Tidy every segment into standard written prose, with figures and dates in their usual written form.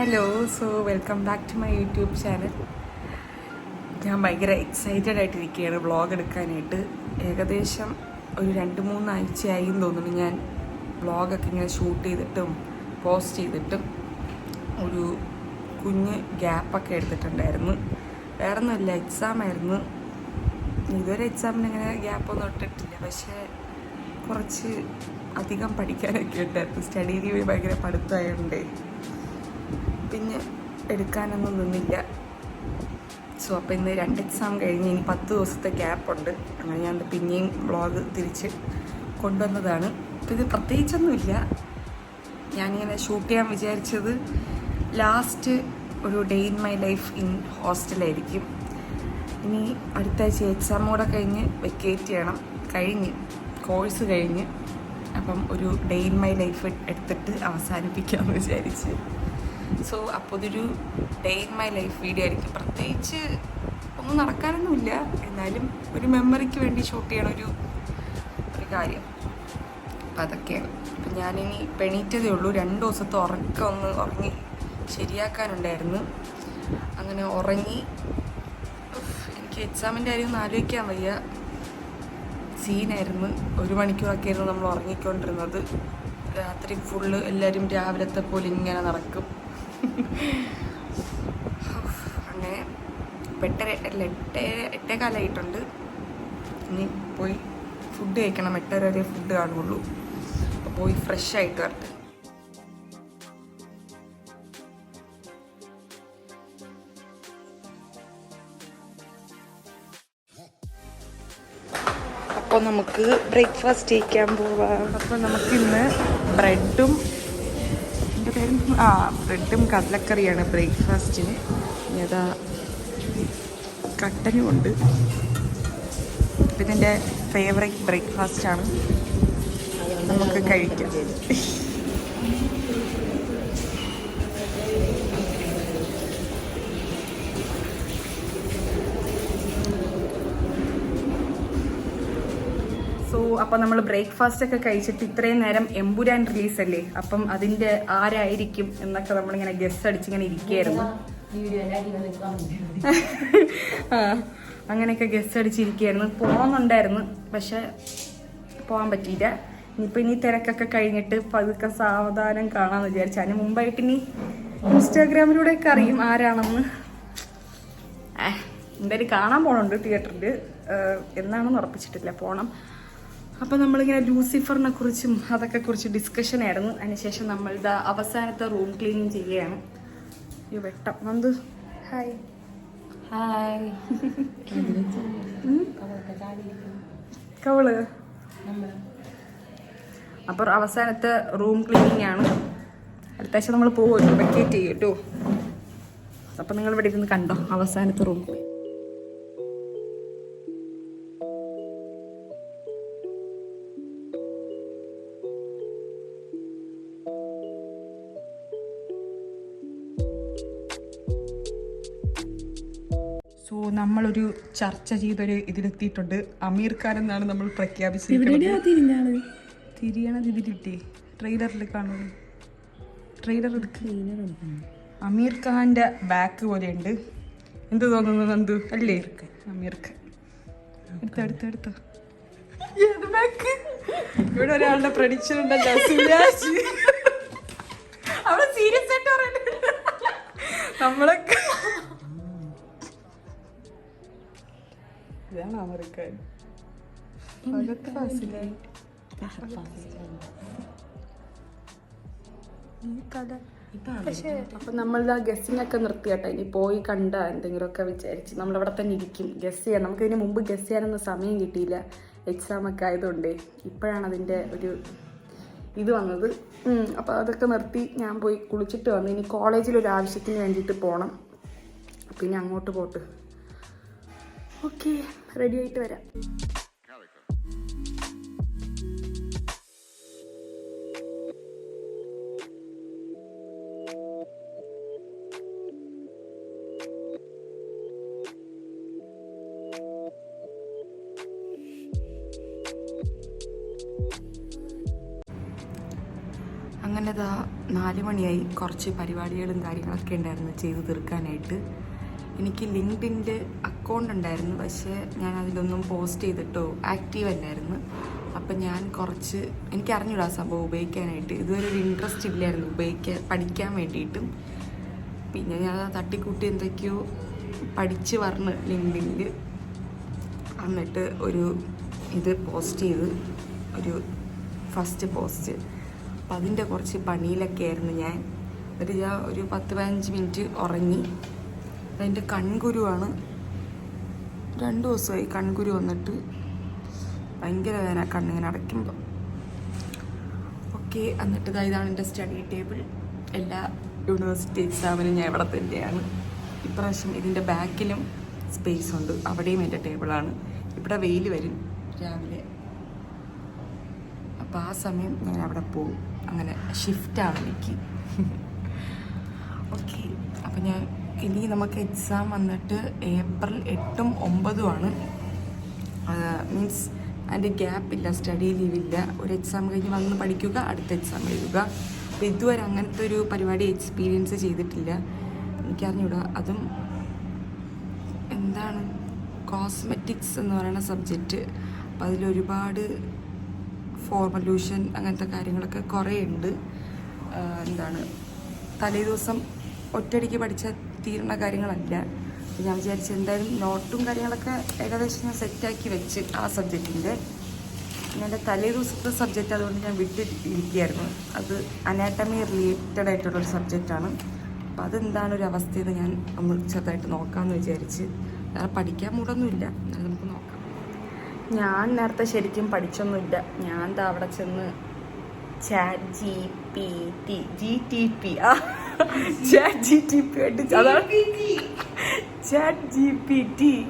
Hello, welcome back to my YouTube channel. ഞാൻ ഭയങ്കര excited ആയിട്ടിരിക്കുകയാണ് vlog എടുക്കാനായിട്ട്. ഏകദേശം ഒരു 2-3 ആഴ്ചയായി എന്ന് തോന്നുന്നു ഞാൻ വ്ളോഗൊക്കെ ഇങ്ങനെ ഷൂട്ട് ചെയ്തിട്ടും പോസ്റ്റ് ചെയ്തിട്ടും ഒരു കുഞ്ഞ് ഗ്യാപ്പൊക്കെ എടുത്തിട്ടുണ്ടായിരുന്നു. വേറെ ഒന്നുമില്ല, എക്സാമായിരുന്നു. ഇതുവരെ എക്സാമിന് ഇങ്ങനെ ഗ്യാപ്പൊന്നും ഇട്ടിട്ടില്ല, പക്ഷേ കുറച്ച് അധികം പഠിക്കാനൊക്കെ ഉണ്ടായിരുന്നു. സ്റ്റഡി ലീവ് ഭയങ്കര പഠിത്തമായതുകൊണ്ടേ പിന്നെ എടുക്കാനൊന്നും നിന്നില്ല. അപ്പോൾ ഇന്ന് 2 എക്സാം കഴിഞ്ഞ് ഇനി 10 ദിവസത്തെ ഗ്യാപ്പുണ്ട്. അങ്ങനെ ഞാൻ പിന്നെയും വ്ളോഗ് തിരിച്ച് കൊണ്ടുവന്നതാണ്. അപ്പോൾ ഇത് പ്രത്യേകിച്ചൊന്നുമില്ല, ഞാനിങ്ങനെ ഷൂട്ട് ചെയ്യാൻ വിചാരിച്ചത് ലാസ്റ്റ് ഒരു day in my life in ഹോസ്റ്റലായിരിക്കും. ഇനി അടുത്ത ആഴ്ച എക്സാം കൂടെ കഴിഞ്ഞ് വെക്കേറ്റ് ചെയ്യണം, കഴിഞ്ഞ് കോഴ്സ് കഴിഞ്ഞ്. അപ്പം ഒരു ഡേ ഇൻ മൈ ലൈഫ് എടുത്തിട്ട് അവസാനിപ്പിക്കാമെന്ന് വിചാരിച്ച്. അപ്പോൾ ഇതൊരു day in my life video ആയിരിക്കും. പ്രത്യേകിച്ച് ഒന്നും നടക്കാനൊന്നുമില്ല, എന്നാലും ഒരു മെമ്മറിക്ക് വേണ്ടി ഷൂട്ട് ചെയ്യണ ഒരു കാര്യം. അപ്പം അതൊക്കെയാണ്. അപ്പം ഞാനിനി എണീറ്റതേ ഉള്ളൂ. 2 ദിവസത്തെ ഉറങ്ങി ശരിയാക്കാനുണ്ടായിരുന്നു. അങ്ങനെ ഉറങ്ങി. എനിക്ക് എക്സാമിൻ്റെ കാര്യം ഒന്ന് ആലോചിക്കാൻ വയ്യ. സീനായിരുന്നു. 1 മണിക്കൂറൊക്കെ ആയിരുന്നു നമ്മൾ ഉറങ്ങിക്കൊണ്ടിരുന്നത്. രാത്രി ഫുള്ള് എല്ലാവരും രാവിലത്തെ പോലെ ഇങ്ങനെ നടക്കും. അങ്ങനെ 8:15 ഇനി പോയി ഫുഡ് കഴിക്കണം. 8:30 വരെ ഫുഡ് കാണുള്ളൂ. അപ്പോൾ പോയി ഫ്രഷ് ആയിട്ട് വരട്ടെ. അപ്പോൾ നമുക്ക് ബ്രേക്ക്ഫാസ്റ്റ് കഴിക്കാൻ പോവാം. അപ്പോൾ നമുക്കിന്ന് ബ്രെഡും കടലക്കറിയാണ് ബ്രേക്ക്ഫാസ്റ്റിന്. ഏതാ കട്ടനും ഉണ്ട്. പിന്നെ എൻ്റെ ഫേവറേറ്റ് ബ്രേക്ക്ഫാസ്റ്റാണ്, നമുക്ക് കഴിക്കാം. അപ്പോൾ നമ്മൾ ബ്രേക്ക്ഫാസ്റ്റ് ഒക്കെ കഴിച്ചിട്ട് ഇത്രയും നേരം എമ്പുരാൻ റിലീസല്ലേ, അപ്പം അതിൻ്റെ ആരായിരിക്കും എന്നൊക്കെ നമ്മളിങ്ങനെ ഗസ് അടിച്ചിങ്ങനെ ഇരിക്കുകയായിരുന്നു. അങ്ങനെയൊക്കെ ഗസ് അടിച്ചിരിക്കുകയായിരുന്നു. പോകണമെന്നുണ്ടായിരുന്നു, പക്ഷെ പോകാൻ പറ്റിയില്ല. ഇനി തിരക്കൊക്കെ കഴിഞ്ഞിട്ട് പതുക്കെ സാവധാനം കാണാമെന്ന് വിചാരിച്ചു. അതിന് മുമ്പായിട്ട് ഇനി ഇൻസ്റ്റാഗ്രാമിലൂടെയൊക്കെ അറിയും ആരാണെന്ന്. എന്തായാലും കാണാൻ പോകണുണ്ട് തിയേറ്ററിൽ. എന്നാണെന്ന് ഉറപ്പിച്ചിട്ടില്ല, പോകണം. അപ്പോൾ നമ്മളിങ്ങനെ ലൂസിഫറിനെ കുറിച്ചും അതൊക്കെ കുറിച്ച് ഡിസ്കഷൻ ആയിരുന്നു. അതിനുശേഷം നമ്മളുടെ അവസാനത്തെ റൂം ക്ലീനിങ് ചെയ്യുകയാണ്. ഈ വെട്ടം നന്ദു ഹായ് ഹായ് കവള്. അപ്പോൾ അവസാനത്തെ റൂം ക്ലീനിങ് ആണ്. അടുത്ത ആഴ്ച നമ്മൾ പോകുമല്ലോ, വെക്കേറ്റ് ചെയ്യും കേട്ടോ. അപ്പോൾ നിങ്ങൾ ഇവിടെ ഇരുന്ന് കണ്ടോ അവസാനത്തെ റൂം ക്ലീൻ. നമ്മളൊരു ചർച്ച ചെയ്തൊരു ഇതിലെത്തിയിട്ടുണ്ട്. അമീർ ഖാൻ എന്നാണ് നമ്മൾ പ്രഖ്യാപിച്ചിരിക്കുന്നത്. തിരിയണത് ഇതിലിട്ടേ ട്രെയിലറിൽ കാണുള്ളൂ. ട്രെയിലർ അമീർ ഖാന്റെ ബാക്ക് പോലെയുണ്ട്. എന്ത് തോന്നുന്നു നന്ദു? അല്ലേ അമീർ ഖാൻ. എടുത്തോ ബാക്ക്. ഇവിടെ ഒരാളുടെ പ്രഡിക്ഷൻ ഉണ്ടല്ലോ, സുരാജ്. അവിടെ സീരിയസ് ആയിട്ട് പറയുന്നത് നമ്മളൊക്കെ ഇതാണ് അമേരിക്കൻ. അപ്പൊ നമ്മളിതാ ഗസ്സിങ് ഒക്കെ നിർത്തി കേട്ടോ. ഇനി പോയി കണ്ട എന്തെങ്കിലുമൊക്കെ വിചാരിച്ച് നമ്മളവിടെ തന്നെ ഇരിക്കും. ഗസ് ചെയ്യാൻ നമുക്ക് ഇതിന് മുമ്പ് ഗസ് ചെയ്യാനൊന്നും സമയം കിട്ടിയില്ല, എക്സാം ഒക്കെ ആയതുകൊണ്ടേ. ഇപ്പോഴാണ് അതിൻ്റെ ഒരു ഇത് വന്നത്. അപ്പോൾ അതൊക്കെ നിർത്തി ഞാൻ പോയി കുളിച്ചിട്ട് വന്നു. ഇനി കോളേജിലൊരു ആവശ്യത്തിന് വേണ്ടിയിട്ട് പോകണം. പിന്നെ അങ്ങോട്ട് പോട്ട്. ഓക്കെ, റെഡി ആയിട്ട് വരാം. അങ്ങനെ 4 മണിയായി. കുറച്ച് പരിപാടികളും കാര്യങ്ങളൊക്കെ ഉണ്ടായിരുന്നു ചെയ്ത് തീർക്കാനായിട്ട്. എനിക്ക് ലിങ്ക്ഡിൻ്റെ അക്കൗണ്ട് ഉണ്ടായിരുന്നു, പക്ഷേ ഞാൻ അതിലൊന്നും പോസ്റ്റ് ചെയ്തിട്ടോ ആക്റ്റീവ് അല്ലായിരുന്നു. അപ്പം ഞാൻ എനിക്ക് അറിഞ്ഞൂടാ സംഭവം ഉപയോഗിക്കാനായിട്ട്. ഇതുവരെ ഒരു ഇൻട്രസ്റ്റ് ഇല്ലായിരുന്നു പഠിക്കാൻ വേണ്ടിയിട്ടും. പിന്നെ ഞാൻ തട്ടിക്കൂട്ടി എന്തൊക്കെയോ പഠിച്ച് പറഞ്ഞ് ലിങ്ക്ഡിനിൽ. എന്നിട്ട് ഇത് പോസ്റ്റ് ചെയ്ത് ഒരു ഫസ്റ്റ് പോസ്റ്റ്. അപ്പം അതിൻ്റെ കുറച്ച് പണിയിലൊക്കെ ആയിരുന്നു ഞാൻ. എന്നിട്ട് ഞാൻ ഒരു 10-15 മിനിറ്റ് ഉറങ്ങി. അതിൻ്റെ കൺകുരുവാണ്. 2 ദിവസമായി കൺകുരു വന്നിട്ട്. ഭയങ്കര വേദന കണ്ണിങ്ങനെ അടയ്ക്കുമ്പോൾ. ഓക്കെ, എന്നിട്ട് ഇതാണ് എൻ്റെ സ്റ്റഡി ടേബിൾ. എല്ലാ യൂണിവേഴ്സിറ്റി എക്സാമിനും ഞാൻ ഇവിടെ തന്നെയാണ്. ഇപ്രാവശ്യം ഇതിൻ്റെ ബാക്കിലും സ്പേസ് ഉണ്ട്, അവിടെയും എൻ്റെ ടേബിളാണ്. ഇവിടെ വെയിൽ വരും രാവിലെ, അപ്പോൾ ആ സമയം ഞാൻ അവിടെ പോകും. അങ്ങനെ ഷിഫ്റ്റാണ് എനിക്ക്. ഓക്കെ, അപ്പം ഇനി നമുക്ക് എക്സാം വന്നിട്ട് ഏപ്രിൽ 8ഉം 9ഉമാണ്. മീൻസ് അതിൻ്റെ ഗ്യാപ്പില്ല, സ്റ്റഡി ലീവില്ല. ഒരു എക്സാം കഴിഞ്ഞ് വന്ന് പഠിക്കുക, അടുത്ത എക്സാം എഴുതുക. അപ്പോൾ ഇതുവരെ അങ്ങനത്തെ ഒരു പരിപാടി എക്സ്പീരിയൻസ് ചെയ്തിട്ടില്ല. എനിക്കറിഞ്ഞൂടാ. അതും എന്താണ് കോസ്മെറ്റിക്സ് എന്ന് പറയുന്ന സബ്ജക്റ്റ്. അപ്പോൾ അതിലൊരുപാട് ഫോർമലൂഷൻ അങ്ങനത്തെ കാര്യങ്ങളൊക്കെ കുറേ ഉണ്ട്. തലേ ദിവസം ഒറ്റയടിക്ക് പഠിച്ചാൽ തീരുന്ന കാര്യങ്ങളല്ല. ഞാൻ വിചാരിച്ചു എന്തായാലും നോട്ടും കാര്യങ്ങളൊക്കെ ഏകദേശം ഞാൻ സെറ്റാക്കി വെച്ച് ആ സബ്ജക്റ്റിൻ്റെ. എൻ്റെ തലേ ദിവസത്തെ സബ്ജക്റ്റ് അതുകൊണ്ട് ഞാൻ വിട്ടിരിക്കുകയായിരുന്നു. അത് അനാറ്റമി റിലേറ്റഡ് ആയിട്ടുള്ളൊരു സബ്ജക്റ്റാണ്. അപ്പോൾ അതെന്താണ് ഒരു അവസ്ഥയെന്ന് ഞാൻ നമ്മൾ ചെറുതായിട്ട് നോക്കാമെന്ന് വിചാരിച്ച്. വേറെ പഠിക്കാൻ മൂടൊന്നുമില്ല, അത് നമുക്ക് നോക്കാം. ഞാൻ നേരത്തെ ശരിക്കും പഠിച്ചൊന്നുമില്ല. ഞാൻ അവിടെ ചെന്ന് ചാറ്റ് ജി പി ടി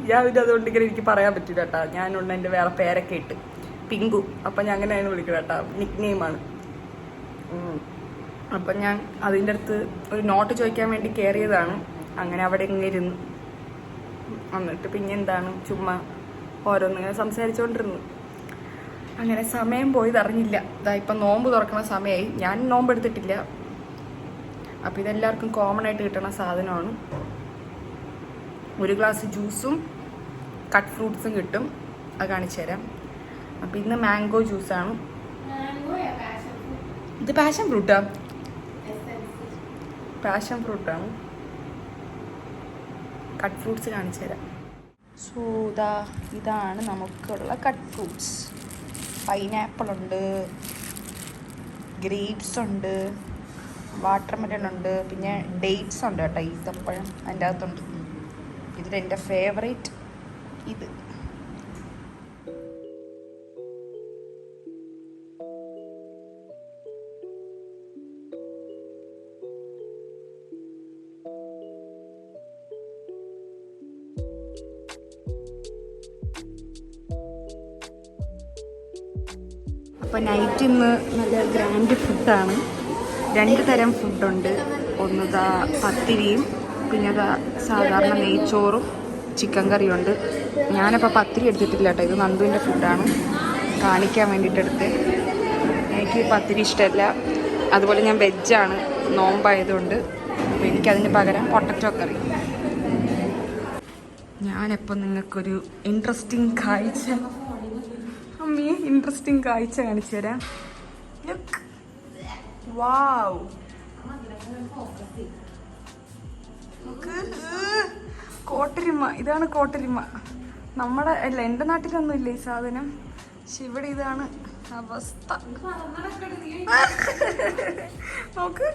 ഞാൻ പിന്നെ അതുകൊണ്ട് ഇങ്ങനെ എനിക്ക് പറയാൻ പറ്റില്ല കേട്ടോ. ഞാനുണ്ട് എൻ്റെ വേറെ പേരൊക്കെ ഇട്ട് പിങ്കു. അപ്പം ഞാൻ അങ്ങനെയാണ് വിളിക്കുന്നത് കേട്ടോ, നിക് നെയിമാണ്. അപ്പം ഞാൻ അതിൻ്റെ അടുത്ത് ഒരു നോട്ട് ചോദിക്കാൻ വേണ്ടി കയറിയതാണ്. അങ്ങനെ അവിടെ ഇങ്ങനെ ഇരുന്നു. എന്നിട്ട് പിന്നെ ചുമ്മാ ഓരോന്നിങ്ങനെ സംസാരിച്ചുകൊണ്ടിരുന്നു. അങ്ങനെ സമയം പോയത് അറിഞ്ഞില്ല. ഇപ്പം നോമ്പ് തുറക്കുന്ന സമയമായി. ഞാൻ നോമ്പ് എടുത്തിട്ടില്ല. അപ്പോൾ ഇതെല്ലാവർക്കും കോമൺ ആയിട്ട് കിട്ടുന്ന സാധനമാണ്. ഒരു ഗ്ലാസ് ജ്യൂസും കട്ട് ഫ്രൂട്ട്സും കിട്ടും. അത് കാണിച്ചു തരാം. അപ്പോൾ ഇന്ന് മാംഗോ ജ്യൂസാണ്. ഇത് പാഷൻ ഫ്രൂട്ടാണ്. കട്ട് ഫ്രൂട്ട്സ് കാണിച്ചു തരാം. സോ ഇതാണ് നമുക്കുള്ള കട്ട് ഫ്രൂട്ട്സ്. പൈനാപ്പിൾ ഉണ്ട്, ഗ്രേപ്സ് ഉണ്ട്, വാട്ടർമെലൺ ഉണ്ട്, പിന്നെ ഡേറ്റ്സ് ഉണ്ട് കേട്ടോ. ഈത്തപ്പഴം അതിൻ്റെ അകത്തുണ്ട്. ഇതിലെൻ്റെ ഫേവറേറ്റ് ഇത്. അപ്പോൾ നൈറ്റ് ഇന്ന് നല്ല ഗ്രാൻഡ് ഫുഡാണ്. 2 തരം ഫുഡുണ്ട്. ഒന്ന് പത്തിരിയും പിന്നെ സാധാരണ നെയ്ച്ചോറും ചിക്കൻ കറിയും ഉണ്ട്. ഞാനപ്പോൾ പത്തിരി എടുത്തിട്ടില്ല കേട്ടോ. ഇത് നന്ദുവിൻ്റെ ഫുഡാണ്, കാണിക്കാൻ വേണ്ടിയിട്ട് എടുത്ത്. എനിക്ക് പത്തിരി ഇഷ്ടമല്ല. അതുപോലെ ഞാൻ വെജാണ്, നോമ്പായതുകൊണ്ട്. അപ്പോൾ എനിക്കതിന് പകരം പൊട്ടറ്റോ കറി. ഞാനെപ്പോൾ നിങ്ങൾക്കൊരു ഇൻട്രസ്റ്റിംഗ് കാഴ്ച കാണിച്ചു തരാം. വാവ്, കോട്ടരിമ. ഇതാണ് കോട്ടരിമ. നമ്മുടെ എൻ്റെ നാട്ടിലൊന്നും ഇല്ല ഈ സാധനം, പക്ഷെ ഇവിടെ ഇതാണ് അവസ്ഥ. നോക്ക്,